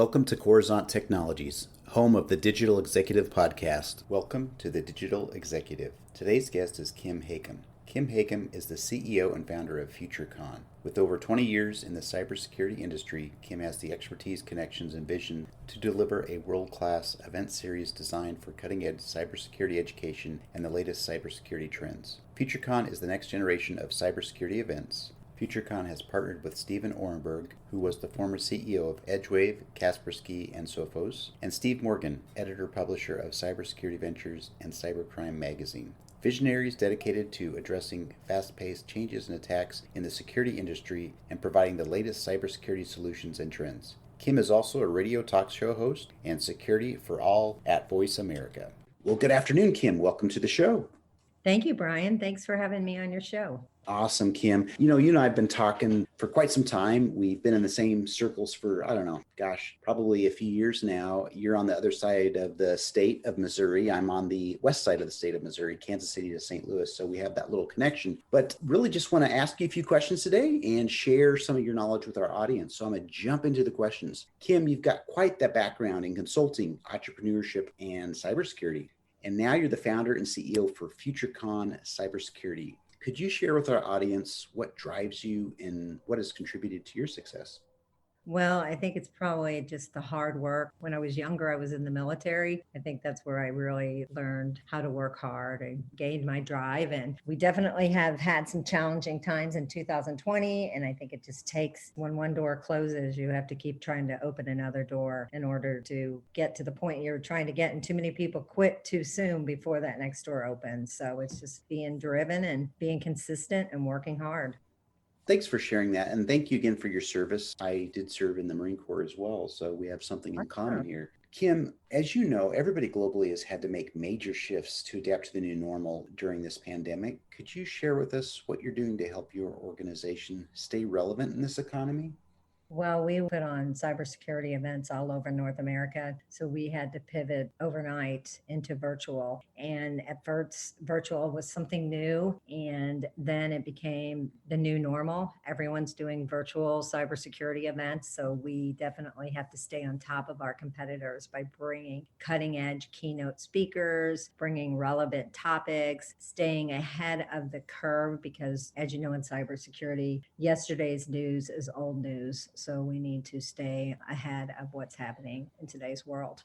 Welcome to Coruzant Technologies, home of the Digital Executive Podcast. Welcome to the Digital Executive. Today's guest is Kim Hakim. Kim Hakim is the CEO and founder of FutureCon. With over 20 years in the cybersecurity industry, Kim has the expertise, connections, and vision to deliver a world-class event series designed for cutting-edge cybersecurity education and the latest cybersecurity trends. FutureCon is the next generation of cybersecurity events. FutureCon has partnered with Stephen Orenberg, who was the former CEO of Edgewave, Kaspersky, and Sophos, and Steve Morgan, editor-publisher of Cybersecurity Ventures and Cybercrime magazine. Visionaries dedicated to addressing fast-paced changes and attacks in the security industry and providing the latest cybersecurity solutions and trends. Kim is also a radio talk show host and Security for All at Voice America. Well, good afternoon, Kim. Welcome to the show. Thank you, Brian. Thanks for having me on your show. Awesome, Kim. You and I have been talking for quite some time. We've been in the same circles for, probably a few years now. You're on the other side of the state of Missouri. I'm on the west side of the state of Missouri, Kansas City to St. Louis. So we have that little connection. But really just want to ask you a few questions today and share some of your knowledge with our audience. So I'm going to jump into the questions. Kim, you've got quite that background in consulting, entrepreneurship, and cybersecurity. And now you're the founder and CEO for FutureCon Cybersecurity. Could you share with our audience what drives you and what has contributed to your success? Well, I think it's probably just the hard work. When I was younger, I was in the military. I think that's where I really learned how to work hard and gained my drive. And we definitely have had some challenging times in 2020. And I think it just takes, when one door closes, you have to keep trying to open another door in order to get to the point you're trying to get. And too many people quit too soon before that next door opens. So it's just being driven and being consistent and working hard. Thanks for sharing that. And thank you again for your service. I did serve in the Marine Corps as well. So we have something in common here. Kim, as you know, everybody globally has had to make major shifts to adapt to the new normal during this pandemic. Could you share with us what you're doing to help your organization stay relevant in this economy? Well, we put on cybersecurity events all over North America. So we had to pivot overnight into virtual. And at first, virtual was something new. And then it became the new normal. Everyone's doing virtual cybersecurity events. So we definitely have to stay on top of our competitors by bringing cutting edge keynote speakers, bringing relevant topics, staying ahead of the curve. Because as you know, in cybersecurity, yesterday's news is old news. So we need to stay ahead of what's happening in today's world.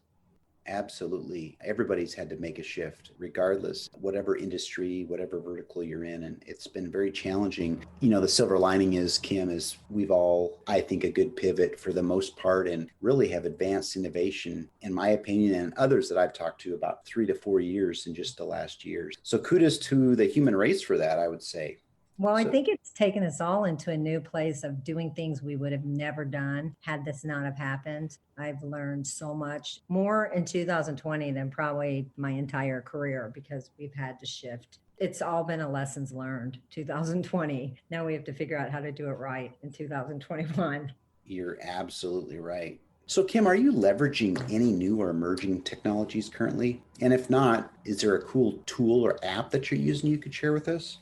Absolutely. Everybody's had to make a shift, regardless, whatever industry, whatever vertical you're in. And it's been very challenging. The silver lining is, Kim, is we've all, I think, a good pivot for the most part and really have advanced innovation, in my opinion, and others that I've talked to about 3 to 4 years in just the last year. So kudos to the human race for that, I would say. Well, I think it's taken us all into a new place of doing things we would have never done had this not have happened. I've learned so much more in 2020 than probably my entire career because we've had to shift. It's all been a lessons learned, 2020. Now we have to figure out how to do it right in 2021. You're absolutely right. So, Kim, are you leveraging any new or emerging technologies currently? And if not, is there a cool tool or app that you're using you could share with us?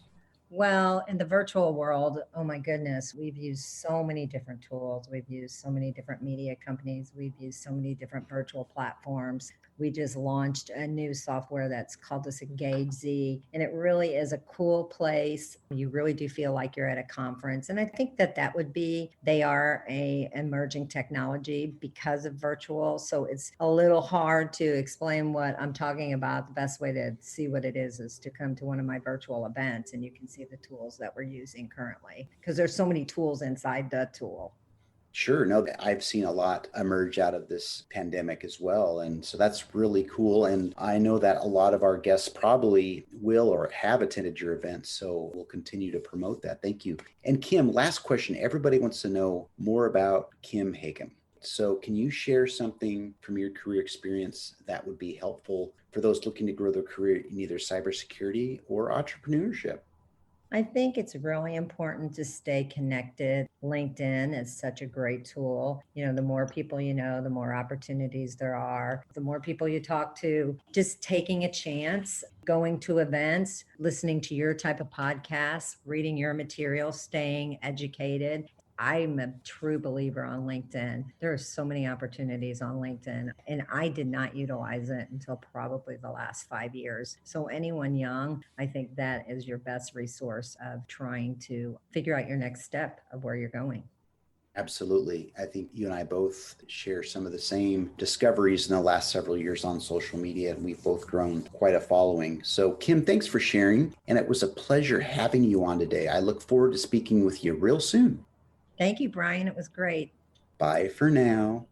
Well, in the virtual world, oh my goodness, we've used so many different tools. We've used so many different media companies. We've used so many different virtual platforms. We just launched a new software that's called this Engage Z, and it really is a cool place. You really do feel like you're at a conference. And I think they are a emerging technology because of virtual. So it's a little hard to explain what I'm talking about. The best way to see what it is to come to one of my virtual events and you can see the tools that we're using currently because there's so many tools inside the tool. Sure. No, I've seen a lot emerge out of this pandemic as well. And so that's really cool. And I know that a lot of our guests probably will or have attended your events. So we'll continue to promote that. Thank you. And Kim, last question. Everybody wants to know more about Kim Hakim. So can you share something from your career experience that would be helpful for those looking to grow their career in either cybersecurity or entrepreneurship? I think it's really important to stay connected. LinkedIn is such a great tool. The more people you know, the more opportunities there are, the more people you talk to, just taking a chance, going to events, listening to your type of podcasts, reading your material, staying educated. I'm a true believer on LinkedIn. There are so many opportunities on LinkedIn, and I did not utilize it until probably the last 5 years. So, anyone young, I think that is your best resource of trying to figure out your next step of where you're going. Absolutely. I think you and I both share some of the same discoveries in the last several years on social media, and we've both grown quite a following. So, Kim, thanks for sharing. And it was a pleasure having you on today. I look forward to speaking with you real soon. Thank you, Brian. It was great. Bye for now.